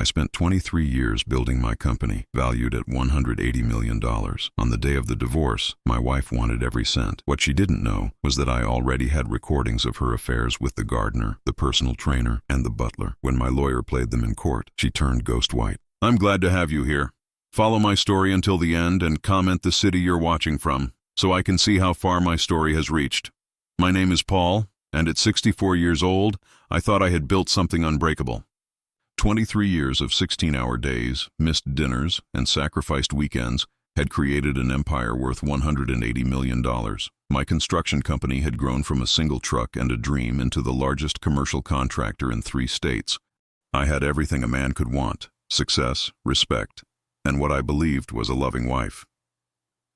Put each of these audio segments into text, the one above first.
spent 23 years building my company, valued at $180 million. On the day of the divorce, my wife wanted every cent. What she didn't know was that I already had recordings of her affairs with the gardener, the personal trainer, and the butler. When my lawyer played them in court, she turned ghost white. "I'm glad to have you here. Follow my story until the end and comment the city you're watching from, so I can see how far my story has reached. My name is Paul, and at 64 years old, I thought I had built something unbreakable. 23 years of 16-hour days, missed dinners, and sacrificed weekends had created an empire worth $180 million. My construction company had grown from a single truck and a dream into the largest commercial contractor in 3 states. I had everything a man could want: success, respect, and what I believed was a loving wife.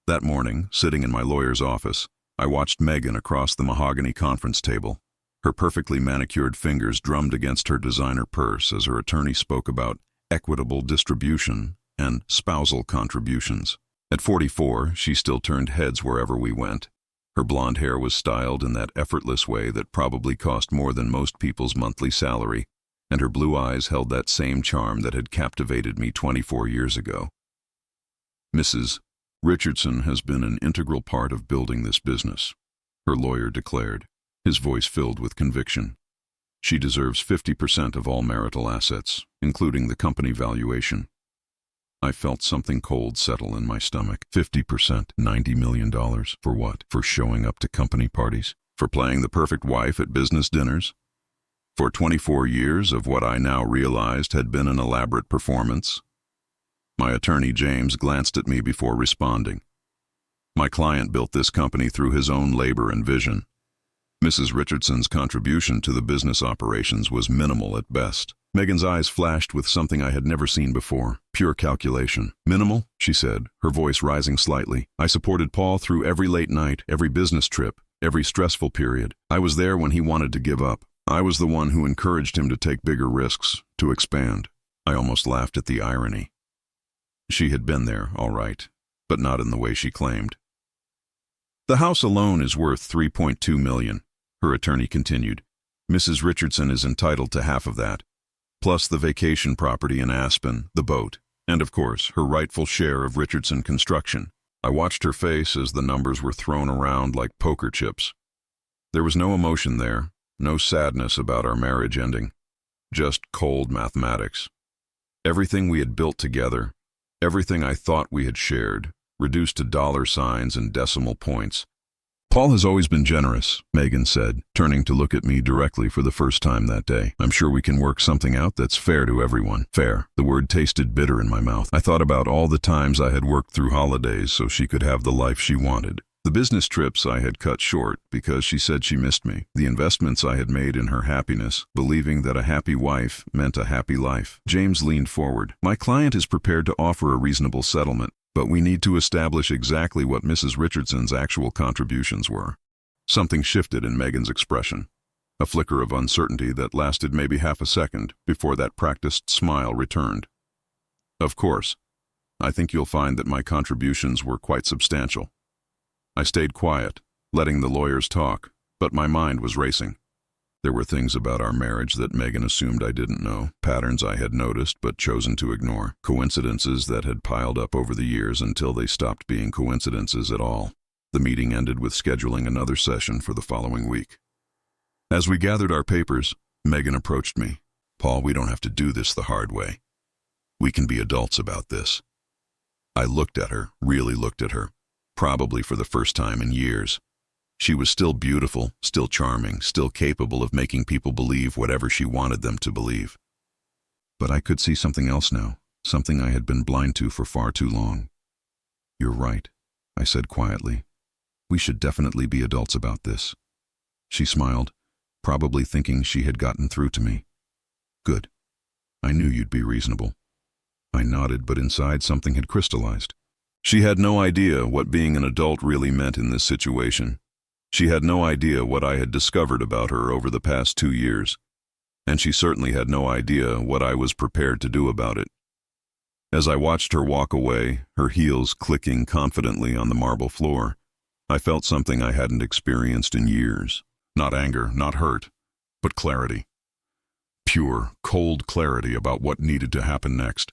That morning, sitting in my lawyer's office, I watched Megan across the mahogany conference table. Her perfectly manicured fingers drummed against her designer purse as her attorney spoke about equitable distribution and spousal contributions. At 44, she still turned heads wherever we went. Her blonde hair was styled in that effortless way that probably cost more than most people's monthly salary, and her blue eyes held that same charm that had captivated me 24 years ago. "Mrs. Richardson has been an integral part of building this business," her lawyer declared, his voice filled with conviction. "She deserves 50% of all marital assets, including the company valuation." I felt something cold settle in my stomach. 50%, $90 million. For what? For showing up to company parties? For playing the perfect wife at business dinners? For 24 years of what I now realized had been an elaborate performance? My attorney James glanced at me before responding. "My client built this company through his own labor and vision. Mrs. Richardson's contribution to the business operations was minimal at best." Megan's eyes flashed with something I had never seen before: pure calculation. "Minimal?" she said, her voice rising slightly. "I supported Paul through every late night, every business trip, every stressful period. I was there when he wanted to give up. I was the one who encouraged him to take bigger risks, to expand." I almost laughed at the irony. She had been there, all right, but not in the way she claimed. "The house alone is worth $3.2 million, her attorney continued. "Mrs. Richardson is entitled to half of that, plus the vacation property in Aspen, the boat, and of course, her rightful share of Richardson construction." I watched her face as the numbers were thrown around like poker chips. There was no emotion there, no sadness about our marriage ending, just cold mathematics. Everything we had built together, everything I thought we had shared, reduced to dollar signs and decimal points. "Paul has always been generous," Megan said, turning to look at me directly for the first time that day. "I'm sure we can work something out that's fair to everyone." Fair. The word tasted bitter in my mouth. I thought about all the times I had worked through holidays so she could have the life she wanted. The business trips I had cut short because she said she missed me. The investments I had made in her happiness, believing that a happy wife meant a happy life. James leaned forward. "My client is prepared to offer a reasonable settlement, but we need to establish exactly what Mrs. Richardson's actual contributions were." Something shifted in Megan's expression. A flicker of uncertainty that lasted maybe half a second before that practiced smile returned. "Of course. I think you'll find that my contributions were quite substantial." I stayed quiet, letting the lawyers talk, but my mind was racing. There were things about our marriage that Megan assumed I didn't know, patterns I had noticed but chosen to ignore, coincidences that had piled up over the years until they stopped being coincidences at all. The meeting ended with scheduling another session for the following week. As we gathered our papers, Megan approached me. "Paul, we don't have to do this the hard way. We can be adults about this." I looked at her, really looked at her, probably for the first time in years. She was still beautiful, still charming, still capable of making people believe whatever she wanted them to believe. But I could see something else now, something I had been blind to for far too long. "You're right," I said quietly. "We should definitely be adults about this." She smiled, probably thinking she had gotten through to me. "Good. I knew you'd be reasonable." I nodded, but inside something had crystallized. She had no idea what being an adult really meant in this situation. She had no idea what I had discovered about her over the past 2 years, and she certainly had no idea what I was prepared to do about it. As I watched her walk away, her heels clicking confidently on the marble floor, I felt something I hadn't experienced in years. Not anger, not hurt, but clarity. Pure, cold clarity about what needed to happen next.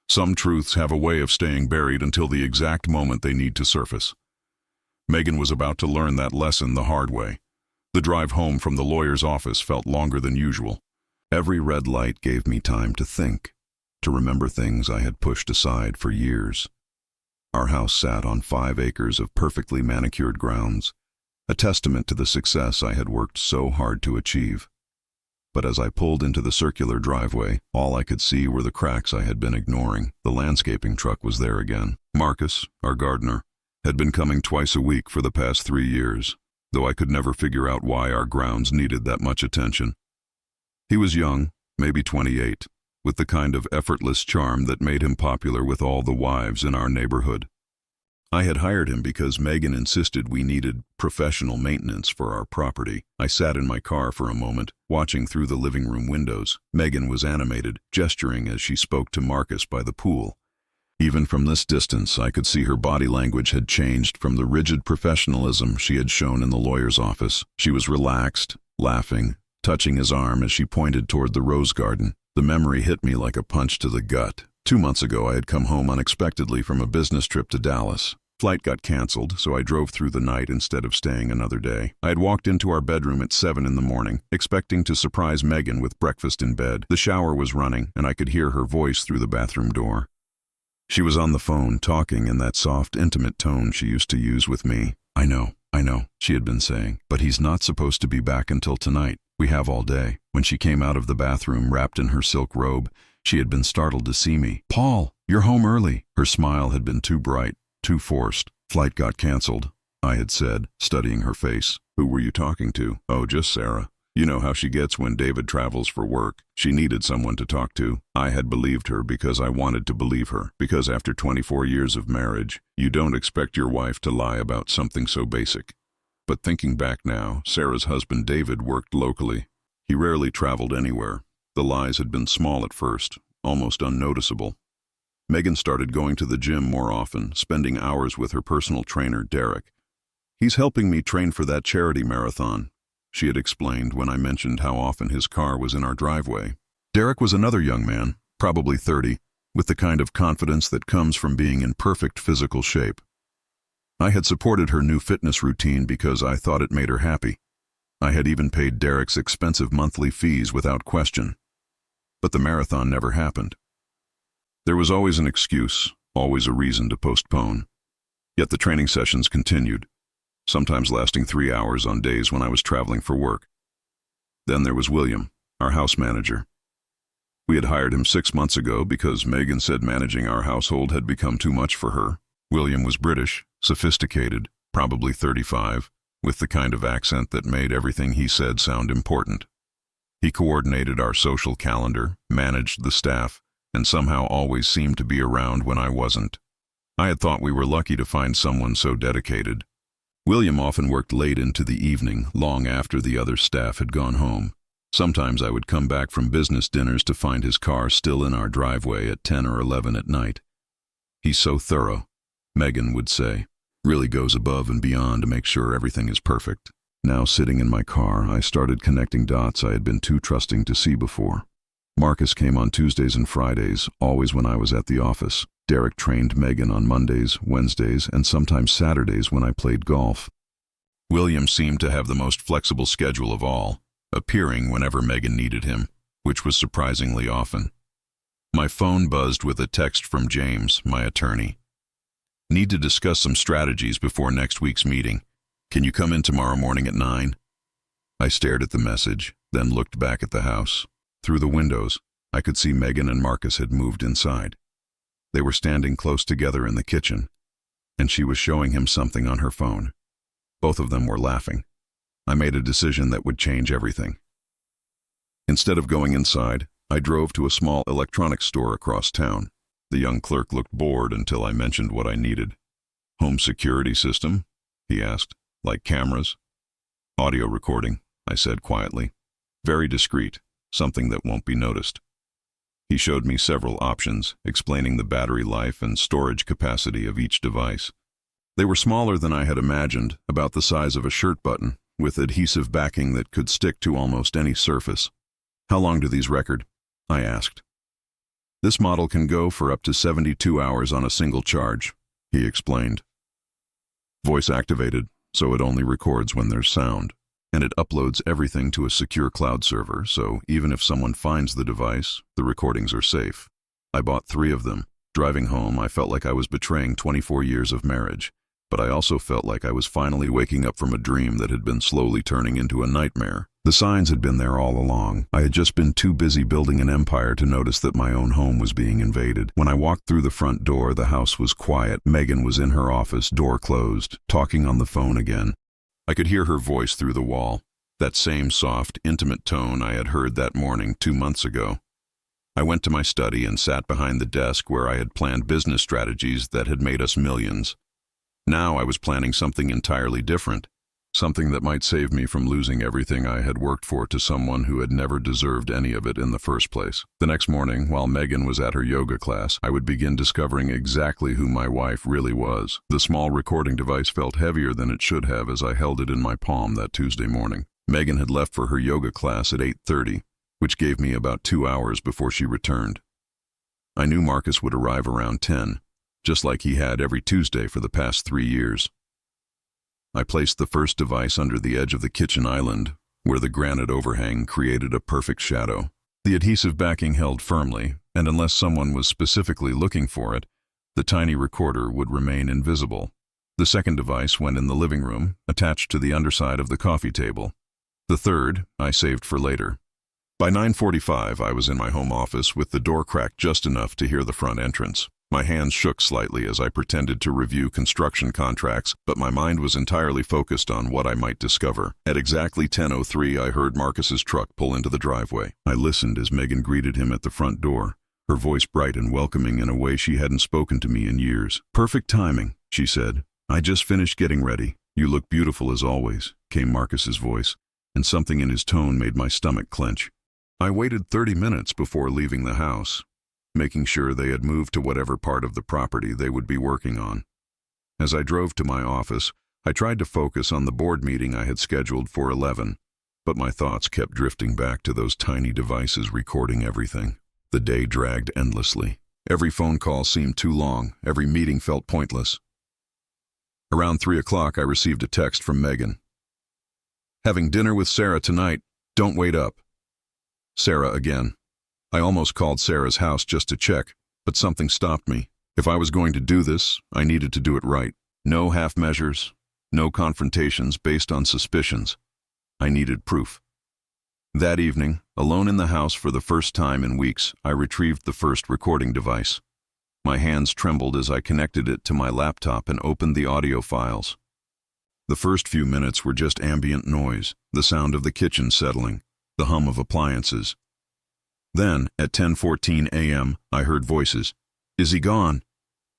Some truths have a way of staying buried until the exact moment they need to surface. Megan was about to learn that lesson the hard way. The drive home from the lawyer's office felt longer than usual. Every red light gave me time to think, to remember things I had pushed aside for years. Our house sat on 5 acres of perfectly manicured grounds, a testament to the success I had worked so hard to achieve. But as I pulled into the circular driveway, all I could see were the cracks I had been ignoring. The landscaping truck was there again. Marcus, our gardener, had been coming twice a week for the past 3 years, though I could never figure out why our grounds needed that much attention. He was young, maybe 28, with the kind of effortless charm that made him popular with all the wives in our neighborhood. I had hired him because Megan insisted we needed professional maintenance for our property. I sat in my car for a moment, watching through the living room windows. Megan was animated, gesturing as she spoke to Marcus by the pool. Even from this distance, I could see her body language had changed from the rigid professionalism she had shown in the lawyer's office. She was relaxed, laughing, touching his arm as she pointed toward the rose garden. The memory hit me like a punch to the gut. 2 months ago, I had come home unexpectedly from a business trip to Dallas. Flight got canceled, so I drove through the night instead of staying another day. I had walked into our bedroom at 7 in the morning, expecting to surprise Megan with breakfast in bed. The shower was running, and I could hear her voice through the bathroom door. She was on the phone, talking in that soft, intimate tone she used to use with me. I know, she had been saying, but he's not supposed to be back until tonight. We have all day. When she came out of the bathroom wrapped in her silk robe, she had been startled to see me. Paul, you're home early. Her smile had been too bright, too forced. Flight got canceled, I had said, studying her face. Who were you talking to? Oh, just Sarah. You know how she gets when David travels for work. She needed someone to talk to. I had believed her because I wanted to believe her. Because after 24 years of marriage, you don't expect your wife to lie about something so basic. But thinking back now, Sarah's husband David worked locally. He rarely traveled anywhere. The lies had been small at first, almost unnoticeable. Megan started going to the gym more often, spending hours with her personal trainer, Derek. He's helping me train for that charity marathon, she had explained when I mentioned how often his car was in our driveway. Derek was another young man, probably 30, with the kind of confidence that comes from being in perfect physical shape. I had supported her new fitness routine because I thought it made her happy. I had even paid Derek's expensive monthly fees without question. But the marathon never happened. There was always an excuse, always a reason to postpone. Yet the training sessions continued, sometimes lasting 3 hours on days when I was traveling for work. Then there was William, our house manager. We had hired him 6 months ago because Megan said managing our household had become too much for her. William was British, sophisticated, probably 35, with the kind of accent that made everything he said sound important. He coordinated our social calendar, managed the staff, and somehow always seemed to be around when I wasn't. I had thought we were lucky to find someone so dedicated. William often worked late into the evening, long after the other staff had gone home. Sometimes I would come back from business dinners to find his car still in our driveway at 10 or 11 at night. He's so thorough, Megan would say. Really goes above and beyond to make sure everything is perfect. Now sitting in my car, I started connecting dots I had been too trusting to see before. Marcus came on Tuesdays and Fridays, always when I was at the office. Derek trained Megan on Mondays, Wednesdays, and sometimes Saturdays when I played golf. William seemed to have the most flexible schedule of all, appearing whenever Megan needed him, which was surprisingly often. My phone buzzed with a text from James, my attorney. Need to discuss some strategies before next week's meeting. Can you come in tomorrow morning at 9? I stared at the message, then looked back at the house. Through the windows, I could see Megan and Marcus had moved inside. They were standing close together in the kitchen, and she was showing him something on her phone. Both of them were laughing. I made a decision that would change everything. Instead of going inside, I drove to a small electronics store across town. The young clerk looked bored until I mentioned what I needed. Home security system? He asked. Like cameras? Audio recording, I said quietly. Very discreet, something that won't be noticed. He showed me several options, explaining the battery life and storage capacity of each device. They were smaller than I had imagined, about the size of a shirt button, with adhesive backing that could stick to almost any surface. How long do these record? I asked. This model can go for up to 72 hours on a single charge, he explained. Voice activated, so it only records when there's sound. And it uploads everything to a secure cloud server, so even if someone finds the device, the recordings are safe. I bought 3 of them. Driving home, I felt like I was betraying 24 years of marriage, but I also felt like I was finally waking up from a dream that had been slowly turning into a nightmare. The signs had been there all along. I had just been too busy building an empire to notice that my own home was being invaded. When I walked through the front door, the house was quiet. Megan was in her office, door closed, talking on the phone again. I could hear her voice through the wall, that same soft, intimate tone I had heard that morning 2 months ago. I went to my study and sat behind the desk where I had planned business strategies that had made us millions. Now I was planning something entirely different, something that might save me from losing everything I had worked for to someone who had never deserved any of it in the first place. The next morning, while Megan was at her yoga class, I would begin discovering exactly who my wife really was. The small recording device felt heavier than it should have as I held it in my palm that Tuesday morning. Megan had left for her yoga class at 8:30, which gave me about 2 hours before she returned. I knew Marcus would arrive around 10, just like he had every Tuesday for the past 3 years. I placed the first device under the edge of the kitchen island, where the granite overhang created a perfect shadow. The adhesive backing held firmly, and unless someone was specifically looking for it, the tiny recorder would remain invisible. The second device went in the living room, attached to the underside of the coffee table. The third I saved for later. By 9:45, I was in my home office with the door cracked just enough to hear the front entrance. My hands shook slightly as I pretended to review construction contracts, but my mind was entirely focused on what I might discover. At exactly 10:03, I heard Marcus's truck pull into the driveway. I listened as Megan greeted him at the front door, her voice bright and welcoming in a way she hadn't spoken to me in years. "Perfect timing," she said. "I just finished getting ready." "You look beautiful as always," came Marcus's voice, and something in his tone made my stomach clench. I waited 30 minutes before leaving the house, making sure they had moved to whatever part of the property they would be working on. As I drove to my office, I tried to focus on the board meeting I had scheduled for 11, but my thoughts kept drifting back to those tiny devices recording everything. The day dragged endlessly. Every phone call seemed too long, every meeting felt pointless. Around 3 o'clock, I received a text from Megan. "Having dinner with Sarah tonight, don't wait up." Sarah again. I almost called Sarah's house just to check, but something stopped me. If I was going to do this, I needed to do it right. No half measures, no confrontations based on suspicions. I needed proof. That evening, alone in the house for the first time in weeks, I retrieved the first recording device. My hands trembled as I connected it to my laptop and opened the audio files. The first few minutes were just ambient noise, the sound of the kitchen settling, the hum of appliances. Then, at 10:14 a.m., I heard voices. "Is he gone?"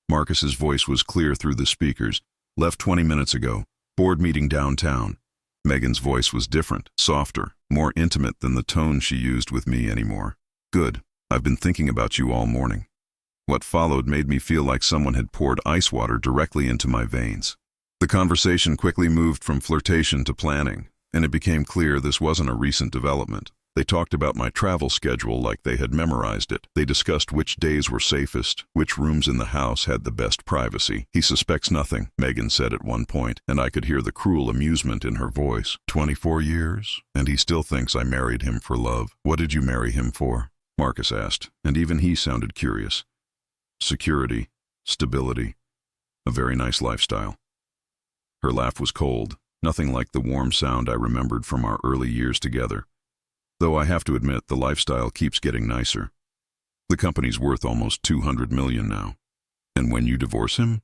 Marcus's voice was clear through the speakers. "Left 20 minutes ago. Board meeting downtown." Megan's voice was different, softer, more intimate than the tone she used with me anymore. "Good. I've been thinking about you all morning." What followed made me feel like someone had poured ice water directly into my veins. The conversation quickly moved from flirtation to planning, and it became clear this wasn't a recent development. They talked about my travel schedule like they had memorized it. They discussed which days were safest, which rooms in the house had the best privacy. "He suspects nothing," Megan said at one point, and I could hear the cruel amusement in her voice. 24 years, and he still thinks I married him for love. "What did you marry him for?" Marcus asked, and even he sounded curious. "Security, stability, a very nice lifestyle." Her laugh was cold, nothing like the warm sound I remembered from our early years together. Though I have to admit, the lifestyle keeps getting nicer. The company's worth almost $200 million now. "And when you divorce him?"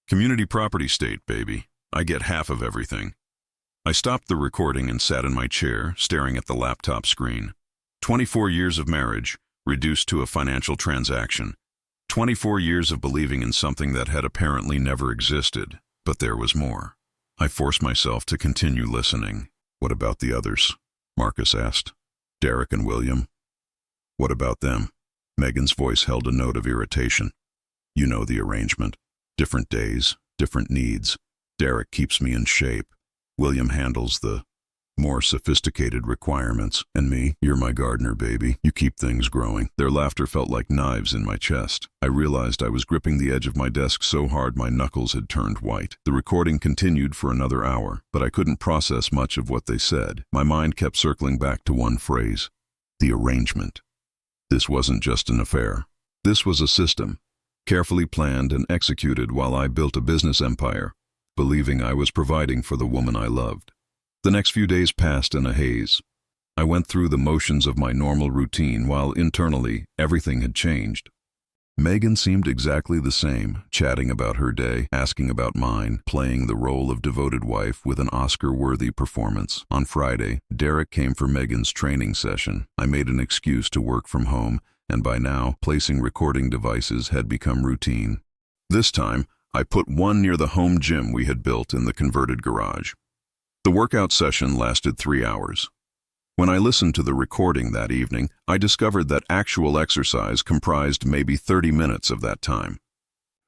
"Community property state, baby. I get half of everything." I stopped the recording and sat in my chair, staring at the laptop screen. 24 years of marriage, reduced to a financial transaction. 24 years of believing in something that had apparently never existed, but there was more. I forced myself to continue listening. "What about the others?" Marcus asked. "Derek and William?" "What about them?" Megan's voice held a note of irritation. "You know the arrangement. Different days, different needs. Derek keeps me in shape. William handles the More sophisticated requirements. And me, you're my gardener, baby. You keep things growing. Their laughter felt like knives in my chest. I realized I was gripping the edge of my desk so hard my knuckles had turned white. The recording continued for another hour, but I couldn't process much of what they said. My mind kept circling back to one phrase: the arrangement. This wasn't just an affair. This was a system, carefully planned and executed while I built a business empire, believing I was providing for the woman I loved. The next few days passed in a haze. I went through the motions of my normal routine while internally everything had changed. Megan seemed exactly the same, chatting about her day, asking about mine, playing the role of devoted wife with an Oscar-worthy performance. On Friday, Derek came for Megan's training session. I made an excuse to work from home, and by now, placing recording devices had become routine. This time, I put one near the home gym we had built in the converted garage. The workout session lasted 3 hours. When I listened to the recording that evening, I discovered that actual exercise comprised maybe 30 minutes of that time.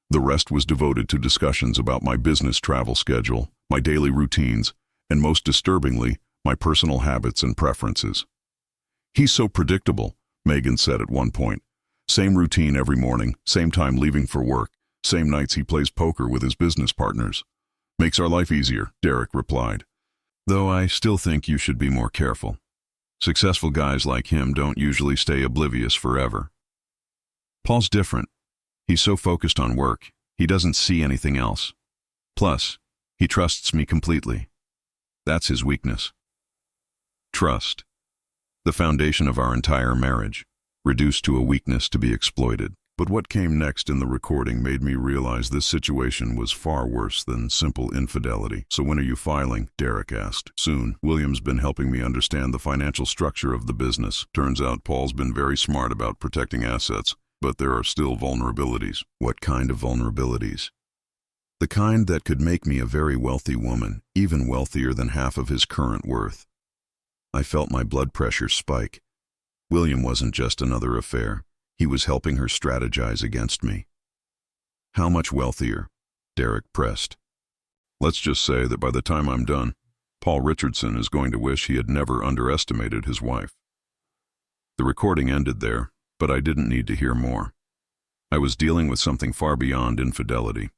The rest was devoted to discussions about my business travel schedule, my daily routines, and most disturbingly, my personal habits and preferences. "He's so predictable," Megan said at one point. "Same routine every morning, same time leaving for work, same nights he plays poker with his business partners. Makes our life easier," Derek replied. "Though I still think you should be more careful. Successful guys like him don't usually stay oblivious forever." "Paul's different. He's so focused on work, he doesn't see anything else. Plus, he trusts me completely. That's his weakness." Trust. The foundation of our entire marriage, reduced to a weakness to be exploited. But what came next in the recording made me realize this situation was far worse than simple infidelity. "So when are you filing?" Derek asked. "Soon. William's been helping me understand the financial structure of the business. Turns out Paul's been very smart about protecting assets, but there are still vulnerabilities." "What kind of vulnerabilities?" "The kind that could make me a very wealthy woman, even wealthier than half of his current worth." I felt my blood pressure spike. William wasn't just another affair. He was helping her strategize against me. "How much wealthier?" Derek pressed. "Let's just say that by the time I'm done, Paul Richardson is going to wish he had never underestimated his wife." The recording ended there, but I didn't need to hear more. I was dealing with something far beyond infidelity.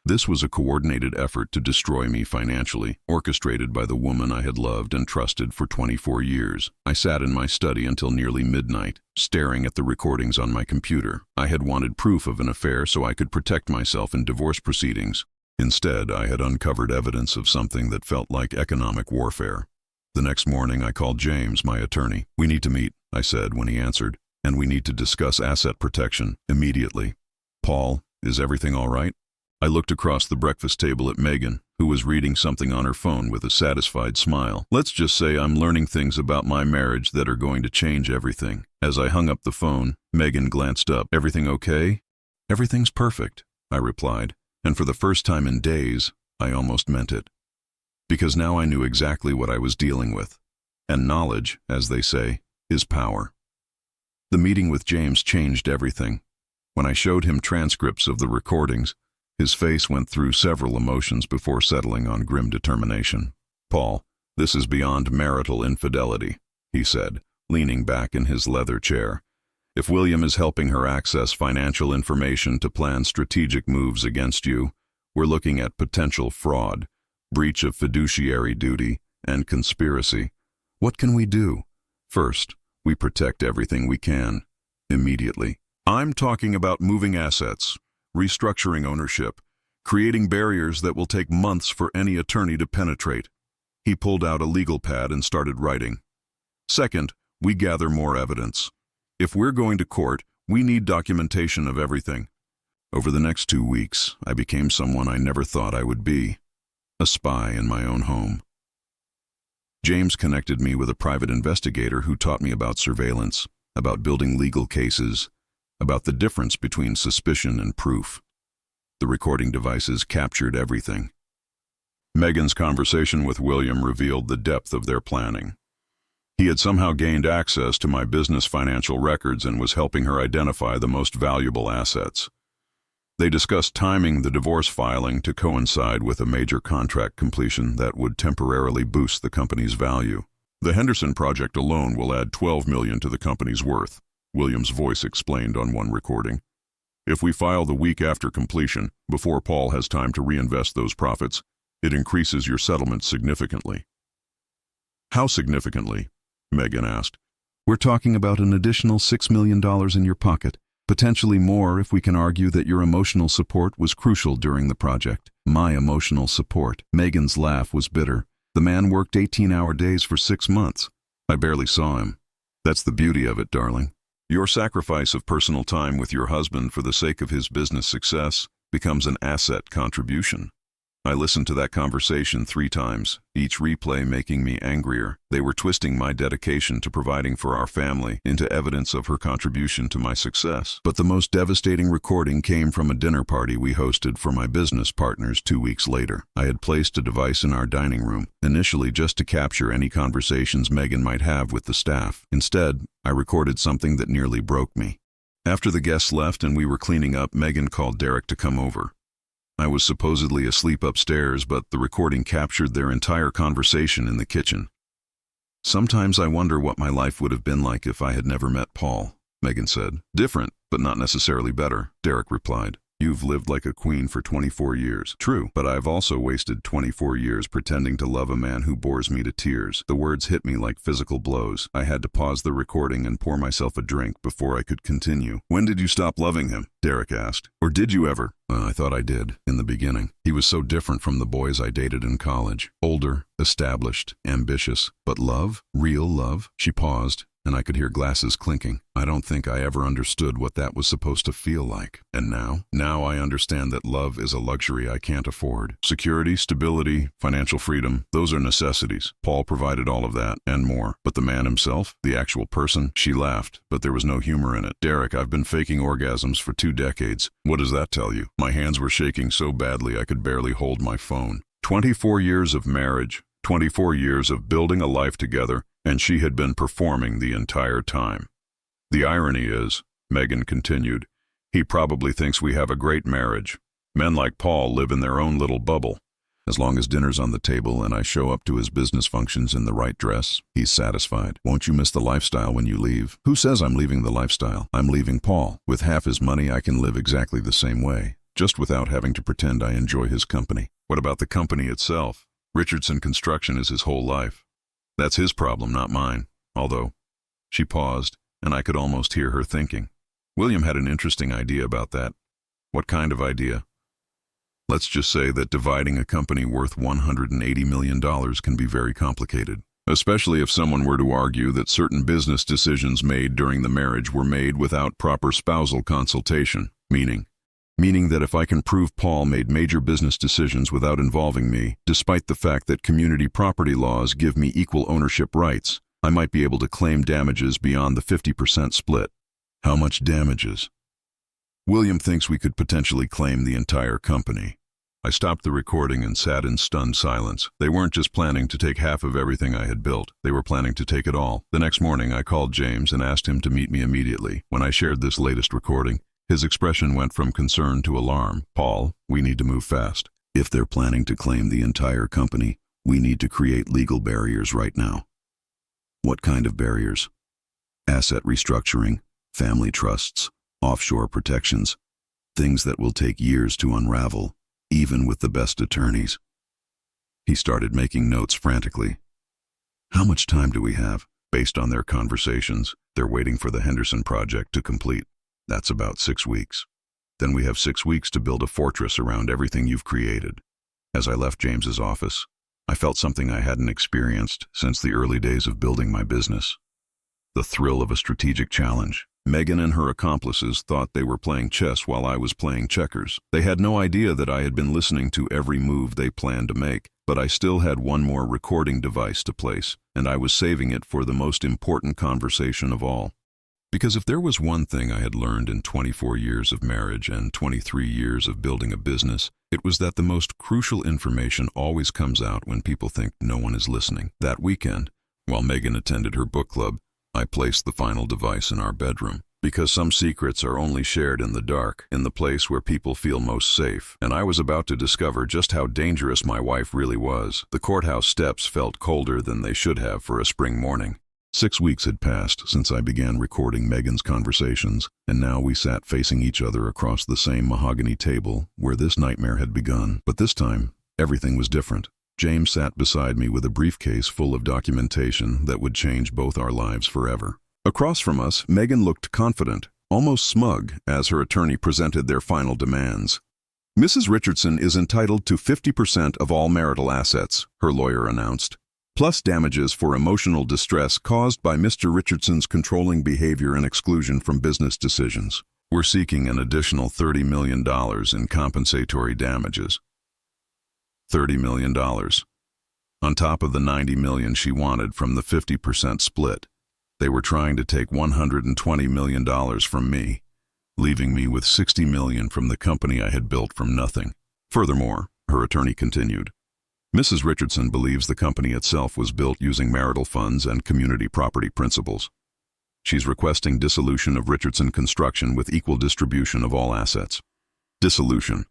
This was a coordinated effort to destroy me financially, orchestrated by the woman I had loved and trusted for 24 years. I sat in my study until nearly midnight, staring at the recordings on my computer. I had wanted proof of an affair so I could protect myself in divorce proceedings. Instead, I had uncovered evidence of something that felt like economic warfare. The next morning, I called James, my attorney. "We need to meet," I said when he answered, "and we need to discuss asset protection immediately." "Paul, is everything all right?" I looked across the breakfast table at Megan, who was reading something on her phone with a satisfied smile. "Let's just say I'm learning things about my marriage that are going to change everything." As I hung up the phone, Megan glanced up. "Everything okay?" "Everything's perfect," I replied, and for the first time in days, I almost meant it. Because now I knew exactly what I was dealing with. And knowledge, as they say, is power. The meeting with James changed everything. When I showed him transcripts of the recordings, his face went through several emotions before settling on grim determination. "Paul, this is beyond marital infidelity," he said, leaning back in his leather chair. "If William is helping her access financial information to plan strategic moves against you, we're looking at potential fraud, breach of fiduciary duty, and conspiracy. What can we do? First, we protect everything we can, immediately. I'm talking about moving assets, restructuring ownership, creating barriers that will take months for any attorney to penetrate." He pulled out a legal pad and started writing. "Second, we gather more evidence. If we're going to court, we need documentation of everything." Over the next 2 weeks, I became someone I never thought I would be, a spy in my own home. James connected me with a private investigator who taught me about surveillance, about building legal cases, about the difference between suspicion and proof. The recording devices captured everything. Megan's conversation with William revealed the depth of their planning. He had somehow gained access to my business financial records and was helping her identify the most valuable assets. They discussed timing the divorce filing to coincide with a major contract completion that would temporarily boost the company's value. The Henderson project alone will add $12 million to the company's worth, William's voice explained on one recording. If we file the week after completion, before Paul has time to reinvest those profits, it increases your settlement significantly. How significantly? Megan asked. We're talking about an additional $6 million in your pocket. Potentially more if we can argue that your emotional support was crucial during the project. My emotional support. Megan's laugh was bitter. The man worked 18-hour days for 6 months. I barely saw him. That's the beauty of it, darling. Your sacrifice of personal time with your husband for the sake of his business success becomes an asset contribution. I listened to that conversation 3 times, each replay making me angrier. They were twisting my dedication to providing for our family into evidence of her contribution to my success. But the most devastating recording came from a dinner party we hosted for my business partners 2 weeks later. I had placed a device in our dining room, initially just to capture any conversations Megan might have with the staff. Instead, I recorded something that nearly broke me. After the guests left and we were cleaning up, Megan called Derek to come over. I was supposedly asleep upstairs, but the recording captured their entire conversation in the kitchen. Sometimes I wonder what my life would have been like if I had never met Paul, Megan said. Different, but not necessarily better, Derek replied. You've lived like a queen for 24 years. True, but I've also wasted 24 years pretending to love a man who bores me to tears. The words hit me like physical blows. I had to pause the recording and pour myself a drink before I could continue. When did you stop loving him? Derek asked. Or did you ever? I thought I did, in the beginning. He was so different from the boys I dated in college. Older, established, ambitious. But love? Real love? She paused, and I could hear glasses clinking. I don't think I ever understood what that was supposed to feel like. And now? Now I understand that love is a luxury I can't afford. Security, stability, financial freedom, those are necessities. Paul provided all of that, and more. But the man himself? The actual person? She laughed, but there was no humor in it. Derek, I've been faking orgasms for 2 decades. What does that tell you? My hands were shaking so badly I could barely hold my phone. 24 years of marriage, 24 years of building a life together, and she had been performing the entire time. The irony is, Megan continued, he probably thinks we have a great marriage. Men like Paul live in their own little bubble. As long as dinner's on the table and I show up to his business functions in the right dress, he's satisfied. Won't you miss the lifestyle when you leave? Who says I'm leaving the lifestyle? I'm leaving Paul. With half his money, I can live exactly the same way, just without having to pretend I enjoy his company. What about the company itself? Richardson Construction is his whole life. That's his problem, not mine. Although, she paused, and I could almost hear her thinking. William had an interesting idea about that. What kind of idea? Let's just say that dividing a company worth $180 million can be very complicated, especially if someone were to argue that certain business decisions made during the marriage were made without proper spousal consultation, meaning that if I can prove Paul made major business decisions without involving me, despite the fact that community property laws give me equal ownership rights, I might be able to claim damages beyond the 50% split. How much damages? William thinks we could potentially claim the entire company. I stopped the recording and sat in stunned silence. They weren't just planning to take half of everything I had built. They were planning to take it all. The next morning, I called James and asked him to meet me immediately. When I shared this latest recording, his expression went from concern to alarm. Paul, we need to move fast. If they're planning to claim the entire company, we need to create legal barriers right now. What kind of barriers? Asset restructuring, family trusts, offshore protections, things that will take years to unravel, even with the best attorneys. He started making notes frantically. How much time do we have? Based on their conversations, they're waiting for the Henderson project to complete. That's about 6 weeks. Then we have 6 weeks to build a fortress around everything you've created. As I left James's office, I felt something I hadn't experienced since the early days of building my business. The thrill of a strategic challenge. Megan and her accomplices thought they were playing chess while I was playing checkers. They had no idea that I had been listening to every move they planned to make, but I still had one more recording device to place, and I was saving it for the most important conversation of all. Because if there was one thing I had learned in 24 years of marriage and 23 years of building a business, it was that the most crucial information always comes out when people think no one is listening. That weekend, while Megan attended her book club, I placed the final device in our bedroom. Because some secrets are only shared in the dark, in the place where people feel most safe. And I was about to discover just how dangerous my wife really was. The courthouse steps felt colder than they should have for a spring morning. 6 weeks had passed since I began recording Megan's conversations, and now we sat facing each other across the same mahogany table where this nightmare had begun. But this time, everything was different. James sat beside me with a briefcase full of documentation that would change both our lives forever. Across from us, Megan looked confident, almost smug, as her attorney presented their final demands. "Mrs. Richardson is entitled to 50% of all marital assets," her lawyer announced, "plus damages for emotional distress caused by Mr. Richardson's controlling behavior and exclusion from business decisions. We're seeking an additional $30 million in compensatory damages." $30 million. On top of the $90 million she wanted from the 50% split. They were trying to take $120 million from me, leaving me with $60 million from the company I had built from nothing. Furthermore, her attorney continued, Mrs. Richardson believes the company itself was built using marital funds and community property principles. She's requesting dissolution of Richardson Construction with equal distribution of all assets. Dissolution.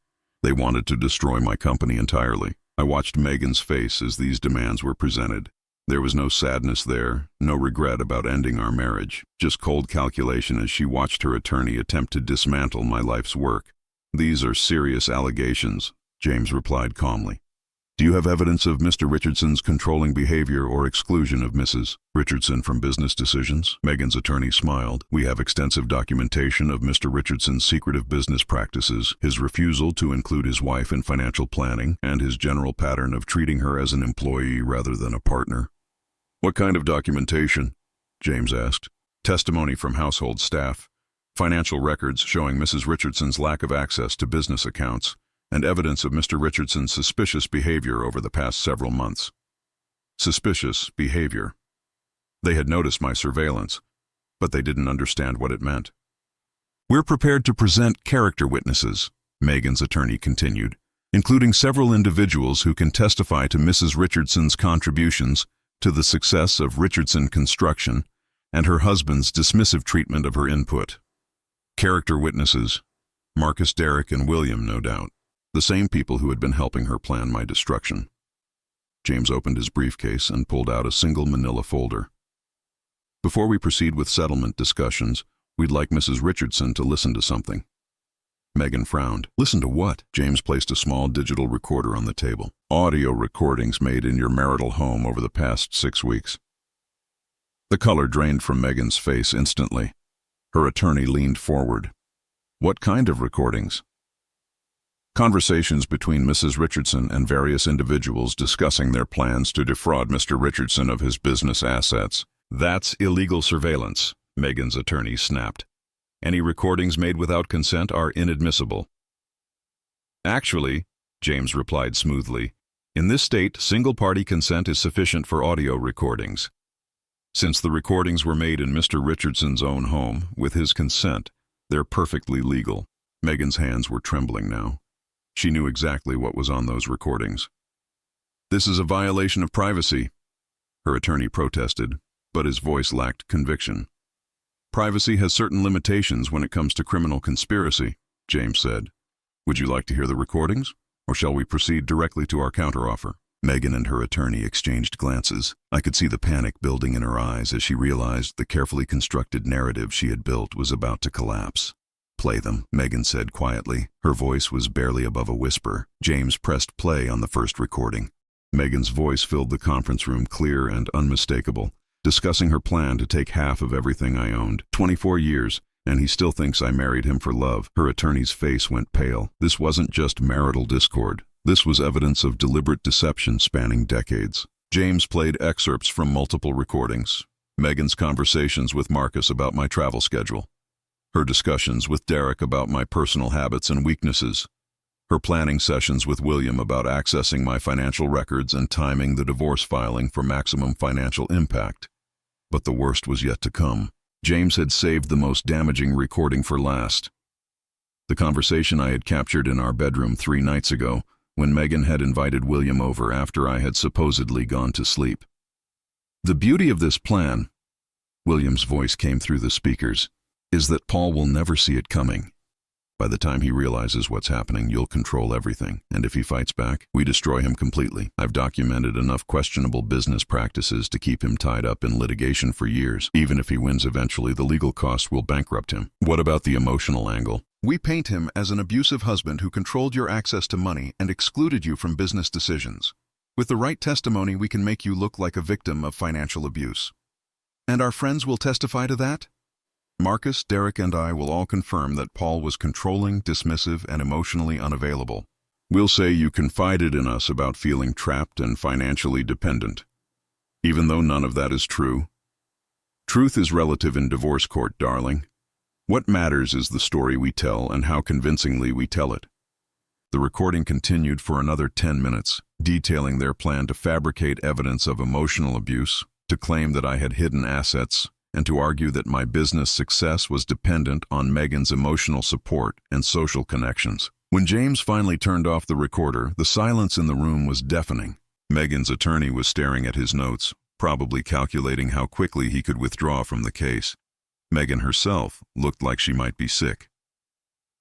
They wanted to destroy my company entirely. I watched Megan's face as these demands were presented. There was no sadness there, no regret about ending our marriage, just cold calculation as she watched her attorney attempt to dismantle my life's work. "These are serious allegations," James replied calmly. "Do you have evidence of Mr. Richardson's controlling behavior or exclusion of Mrs. Richardson from business decisions?" Megan's attorney smiled. "We have extensive documentation of Mr. Richardson's secretive business practices, his refusal to include his wife in financial planning, and his general pattern of treating her as an employee rather than a partner." "What kind of documentation?" James asked. "Testimony from household staff, financial records showing Mrs. Richardson's lack of access to business accounts, and evidence of Mr. Richardson's suspicious behavior over the past several months." Suspicious behavior. They had noticed my surveillance, but they didn't understand what it meant. "We're prepared to present character witnesses," Megan's attorney continued, "including several individuals who can testify to Mrs. Richardson's contributions to the success of Richardson Construction and her husband's dismissive treatment of her input." Character witnesses. Marcus, Derek, and William, no doubt. The same people who had been helping her plan my destruction. James opened his briefcase and pulled out a single manila folder. "Before we proceed with settlement discussions, we'd like Mrs. Richardson to listen to something." Megan frowned. "Listen to what?" James placed a small digital recorder on the table. "Audio recordings made in your marital home over the past 6 weeks." The color drained from Megan's face instantly. Her attorney leaned forward. "What kind of recordings?" "Conversations between Mrs. Richardson and various individuals discussing their plans to defraud Mr. Richardson of his business assets." "That's illegal surveillance," Megan's attorney snapped. "Any recordings made without consent are inadmissible." "Actually," James replied smoothly, "in this state, single-party consent is sufficient for audio recordings. Since the recordings were made in Mr. Richardson's own home, with his consent, they're perfectly legal." Megan's hands were trembling now. She knew exactly what was on those recordings. "This is a violation of privacy," her attorney protested, but his voice lacked conviction. "Privacy has certain limitations when it comes to criminal conspiracy," James said. "Would you like to hear the recordings, or shall we proceed directly to our counteroffer?" Megan and her attorney exchanged glances. I could see the panic building in her eyes as she realized the carefully constructed narrative she had built was about to collapse. "Play them," Megan said quietly. Her voice was barely above a whisper. James pressed play on the first recording. Megan's voice filled the conference room clear and unmistakable, discussing her plan to take half of everything I owned. 24 years, and he still thinks I married him for love. Her attorney's face went pale. This wasn't just marital discord. This was evidence of deliberate deception spanning decades. James played excerpts from multiple recordings. Megan's conversations with Marcus about my travel schedule. Her discussions with Derek about my personal habits and weaknesses. Her planning sessions with William about accessing my financial records and timing the divorce filing for maximum financial impact. But the worst was yet to come. James had saved the most damaging recording for last. The conversation I had captured in our bedroom 3 nights ago, when Megan had invited William over after I had supposedly gone to sleep. "The beauty of this plan," William's voice came through the speakers, is that Paul will never see it coming. By the time he realizes what's happening, you'll control everything, and if he fights back, we destroy him completely. I've documented enough questionable business practices to keep him tied up in litigation for years. Even if he wins eventually, the legal costs will bankrupt him. What about the emotional angle? We paint him as an abusive husband who controlled your access to money and excluded you from business decisions. With the right testimony, we can make you look like a victim of financial abuse. And our friends will testify to that? Marcus, Derek, and I will all confirm that Paul was controlling, dismissive, and emotionally unavailable. We'll say you confided in us about feeling trapped and financially dependent, even though none of that is true. Truth is relative in divorce court, darling. What matters is the story we tell and how convincingly we tell it. The recording continued for another 10 minutes, detailing their plan to fabricate evidence of emotional abuse, to claim that I had hidden assets, and to argue that my business success was dependent on Megan's emotional support and social connections. When James finally turned off the recorder, the silence in the room was deafening. Megan's attorney was staring at his notes, probably calculating how quickly he could withdraw from the case. Megan herself looked like she might be sick.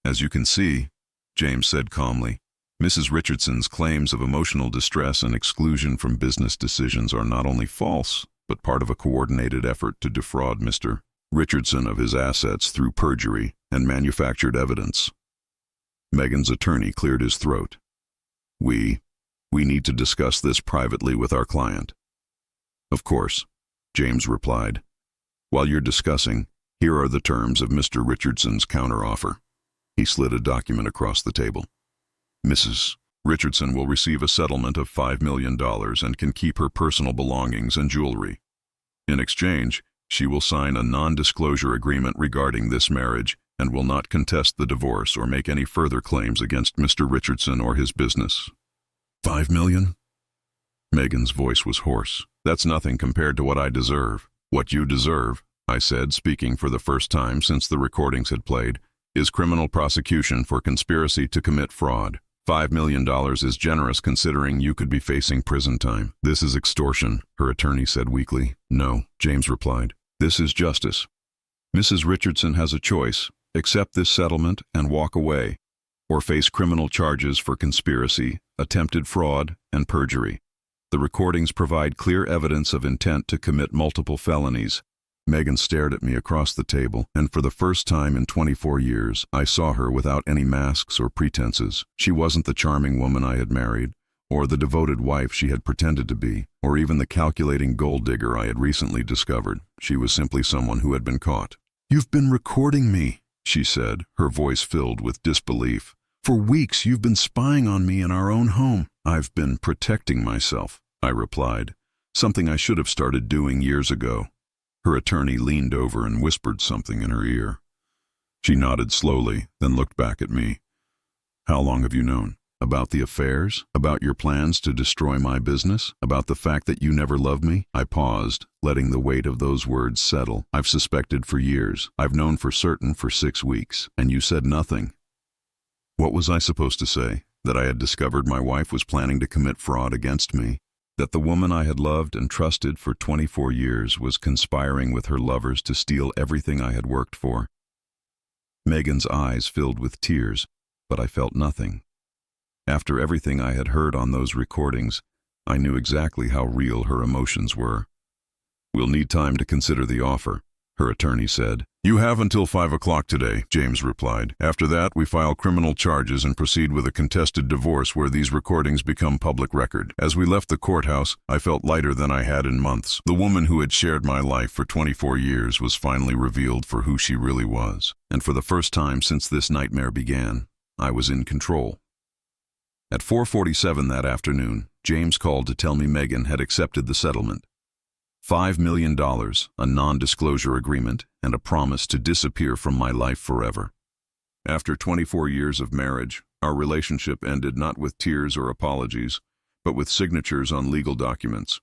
As you can see, James said calmly, Mrs. Richardson's claims of emotional distress and exclusion from business decisions are not only false, but part of a coordinated effort to defraud Mr. Richardson of his assets through perjury and manufactured evidence. Megan's attorney cleared his throat. We need to discuss this privately with our client. Of course, James replied. While you're discussing, here are the terms of Mr. Richardson's counteroffer. He slid a document across the table. Mrs. Richardson will receive a settlement of $5 million and can keep her personal belongings and jewelry. In exchange, she will sign a non-disclosure agreement regarding this marriage and will not contest the divorce or make any further claims against Mr. Richardson or his business. $5 million? Megan's voice was hoarse. That's nothing compared to what I deserve. What you deserve, I said, speaking for the first time since the recordings had played, is criminal prosecution for conspiracy to commit fraud. $5 million is generous considering you could be facing prison time. This is extortion, her attorney said weakly. No, James replied. This is justice. Mrs. Richardson has a choice: accept this settlement and walk away, or face criminal charges for conspiracy, attempted fraud, and perjury. The recordings provide clear evidence of intent to commit multiple felonies. Megan stared at me across the table, and for the first time in 24 years, I saw her without any masks or pretenses. She wasn't the charming woman I had married, or the devoted wife she had pretended to be, or even the calculating gold digger I had recently discovered. She was simply someone who had been caught. "You've been recording me," she said, her voice filled with disbelief. "For weeks you've been spying on me in our own home." "I've been protecting myself," I replied, something I should have started doing years ago. Her attorney leaned over and whispered something in her ear. She nodded slowly, then looked back at me. "How long have you known? About the affairs? About your plans to destroy my business? About the fact that you never loved me?" I paused, letting the weight of those words settle. "I've suspected for years. I've known for certain for 6 weeks, and you said nothing." What was I supposed to say? That I had discovered my wife was planning to commit fraud against me? That the woman I had loved and trusted for 24 years was conspiring with her lovers to steal everything I had worked for? Megan's eyes filled with tears, but I felt nothing. After everything I had heard on those recordings, I knew exactly how real her emotions were. "We'll need time to consider the offer," her attorney said. "You have until 5 o'clock today," James replied. "After that, we file criminal charges and proceed with a contested divorce where these recordings become public record." As we left the courthouse, I felt lighter than I had in months. The woman who had shared my life for 24 years was finally revealed for who she really was. And for the first time since this nightmare began, I was in control. At 4:47 that afternoon, James called to tell me Megan had accepted the settlement. $5 million, a non-disclosure agreement, and a promise to disappear from my life forever. After 24 years of marriage, our relationship ended not with tears or apologies, but with signatures on legal documents.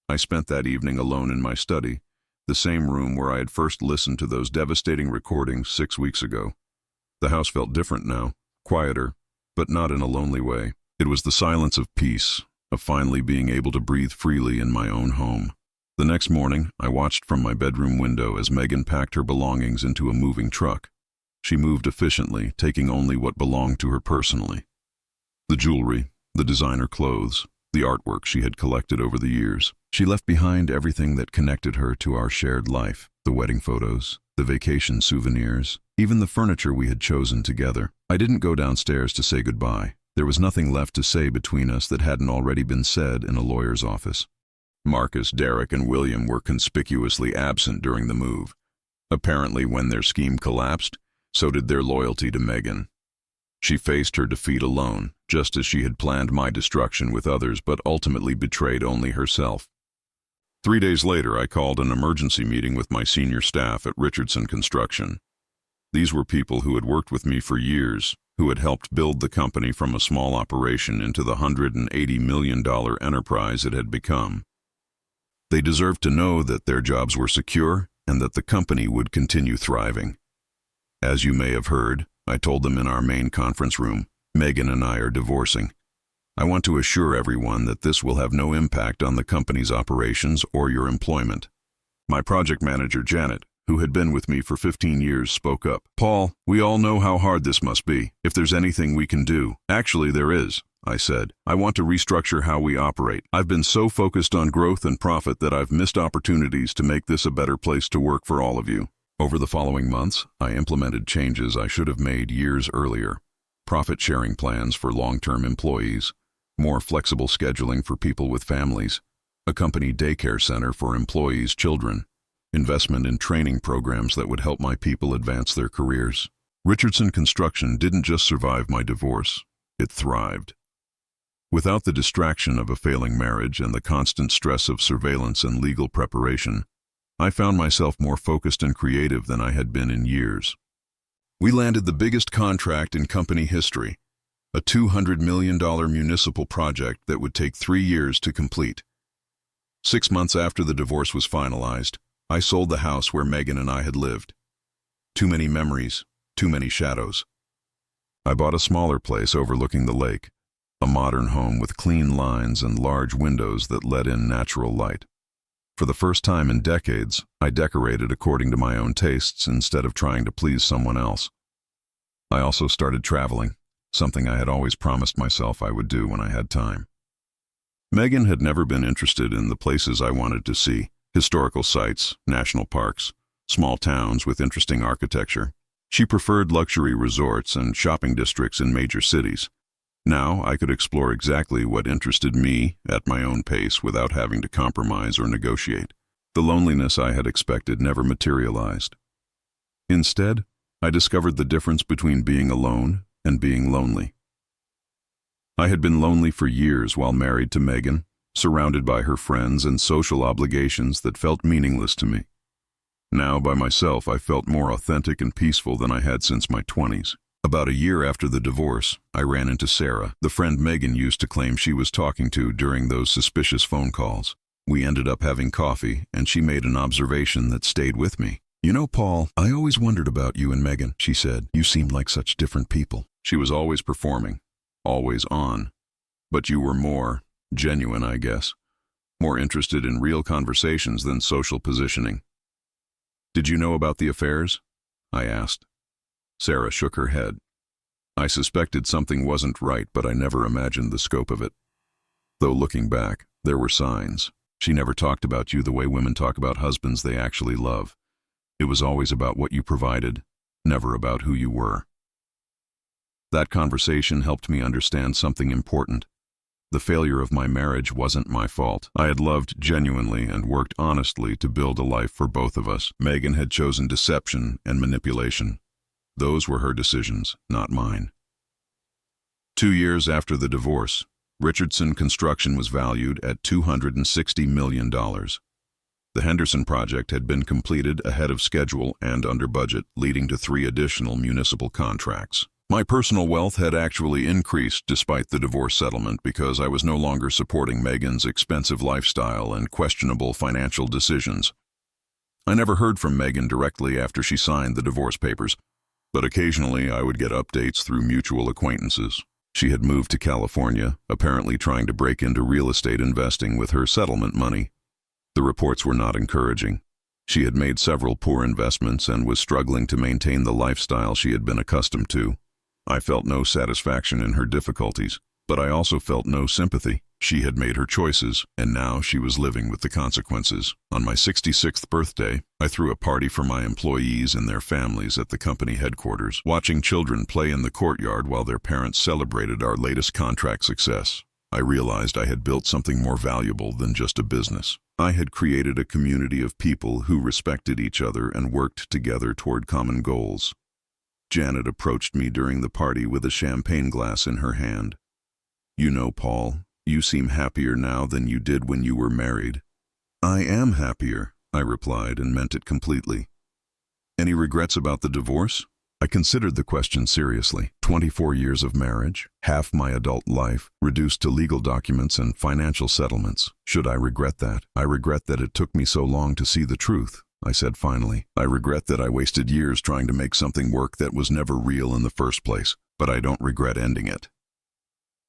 I spent that evening alone in my study, the same room where I had first listened to those devastating recordings 6 weeks ago. The house felt different now, quieter, but not in a lonely way. It was the silence of peace, of finally being able to breathe freely in my own home. The next morning, I watched from my bedroom window as Megan packed her belongings into a moving truck. She moved efficiently, taking only what belonged to her personally. The jewelry, the designer clothes, the artwork she had collected over the years. She left behind everything that connected her to our shared life, the wedding photos, the vacation souvenirs, even the furniture we had chosen together. I didn't go downstairs to say goodbye. There was nothing left to say between us that hadn't already been said in a lawyer's office. Marcus, Derek, and William were conspicuously absent during the move. Apparently, when their scheme collapsed, so did their loyalty to Megan. She faced her defeat alone, just as she had planned my destruction with others, but ultimately betrayed only herself. 3 days later, I called an emergency meeting with my senior staff at Richardson Construction. These were people who had worked with me for years, who had helped build the company from a small operation into the $180 million enterprise it had become. They deserved to know that their jobs were secure and that the company would continue thriving. As you may have heard, I told them in our main conference room, Megan and I are divorcing. I want to assure everyone that this will have no impact on the company's operations or your employment. My project manager, Janet, who had been with me for 15 years, spoke up. Paul, we all know how hard this must be. If there's anything we can do. Actually, there is, I said. I want to restructure how we operate. I've been so focused on growth and profit that I've missed opportunities to make this a better place to work for all of you. Over the following months, I implemented changes I should have made years earlier. Profit-sharing plans for long-term employees, more flexible scheduling for people with families, a company daycare center for employees' children, investment in training programs that would help my people advance their careers. Richardson Construction didn't just survive my divorce, it thrived. Without the distraction of a failing marriage and the constant stress of surveillance and legal preparation, I found myself more focused and creative than I had been in years. We landed the biggest contract in company history, a $200 million municipal project that would take 3 years to complete. 6 months after the divorce was finalized, I sold the house where Megan and I had lived. Too many memories, too many shadows. I bought a smaller place overlooking the lake, a modern home with clean lines and large windows that let in natural light. For the first time in decades, I decorated according to my own tastes instead of trying to please someone else. I also started traveling, something I had always promised myself I would do when I had time. Megan had never been interested in the places I wanted to see, historical sites, national parks, small towns with interesting architecture. She preferred luxury resorts and shopping districts in major cities. Now I could explore exactly what interested me at my own pace without having to compromise or negotiate. The loneliness I had expected never materialized. Instead, I discovered the difference between being alone and being lonely. I had been lonely for years while married to Megan, surrounded by her friends and social obligations that felt meaningless to me. Now, by myself, I felt more authentic and peaceful than I had since my 20s. About a year after the divorce, I ran into Sarah, the friend Megan used to claim she was talking to during those suspicious phone calls. We ended up having coffee, and she made an observation that stayed with me. You know, Paul, I always wondered about you and Megan, she said. You seemed like such different people. She was always performing, always on. But you were more genuine, I guess. More interested in real conversations than social positioning. Did you know about the affairs? I asked. Sarah shook her head. I suspected something wasn't right, but I never imagined the scope of it. Though looking back, there were signs. She never talked about you the way women talk about husbands they actually love. It was always about what you provided, never about who you were. That conversation helped me understand something important. The failure of my marriage wasn't my fault. I had loved genuinely and worked honestly to build a life for both of us. Megan had chosen deception and manipulation. Those were her decisions, not mine. 2 years after the divorce, Richardson Construction was valued at $260 million. The Henderson project had been completed ahead of schedule and under budget, leading to 3 additional municipal contracts. My personal wealth had actually increased despite the divorce settlement because I was no longer supporting Megan's expensive lifestyle and questionable financial decisions. I never heard from Megan directly after she signed the divorce papers, but occasionally I would get updates through mutual acquaintances. She had moved to California, apparently trying to break into real estate investing with her settlement money. The reports were not encouraging. She had made several poor investments and was struggling to maintain the lifestyle she had been accustomed to. I felt no satisfaction in her difficulties, but I also felt no sympathy. She had made her choices, and now she was living with the consequences. On my 66th birthday, I threw a party for my employees and their families at the company headquarters, watching children play in the courtyard while their parents celebrated our latest contract success. I realized I had built something more valuable than just a business. I had created a community of people who respected each other and worked together toward common goals. Janet approached me during the party with a champagne glass in her hand. "You know, Paul, you seem happier now than you did when you were married." "I am happier," I replied, and meant it completely. "Any regrets about the divorce?" I considered the question seriously. 24 years of marriage, half my adult life, reduced to legal documents and financial settlements. Should I regret that? "I regret that it took me so long to see the truth," I said finally. "I regret that I wasted years trying to make something work that was never real in the first place, but I don't regret ending it."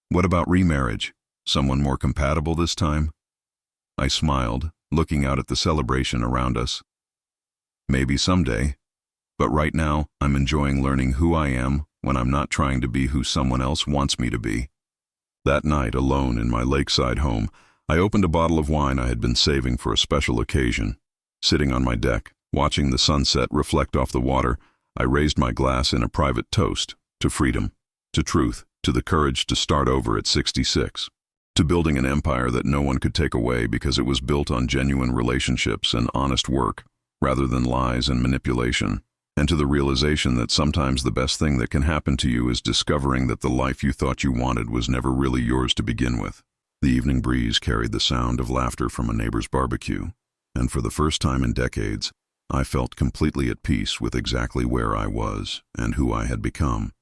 "What about remarriage? Someone more compatible this time?" I smiled, looking out at the celebration around us. "Maybe someday. But right now, I'm enjoying learning who I am when I'm not trying to be who someone else wants me to be." That night, alone in my lakeside home, I opened a bottle of wine I had been saving for a special occasion. Sitting on my deck, watching the sunset reflect off the water, I raised my glass in a private toast to freedom, to truth, to the courage to start over at 66, to building an empire that no one could take away because it was built on genuine relationships and honest work, rather than lies and manipulation, and to the realization that sometimes the best thing that can happen to you is discovering that the life you thought you wanted was never really yours to begin with. The evening breeze carried the sound of laughter from a neighbor's barbecue, and for the first time in decades, I felt completely at peace with exactly where I was and who I had become.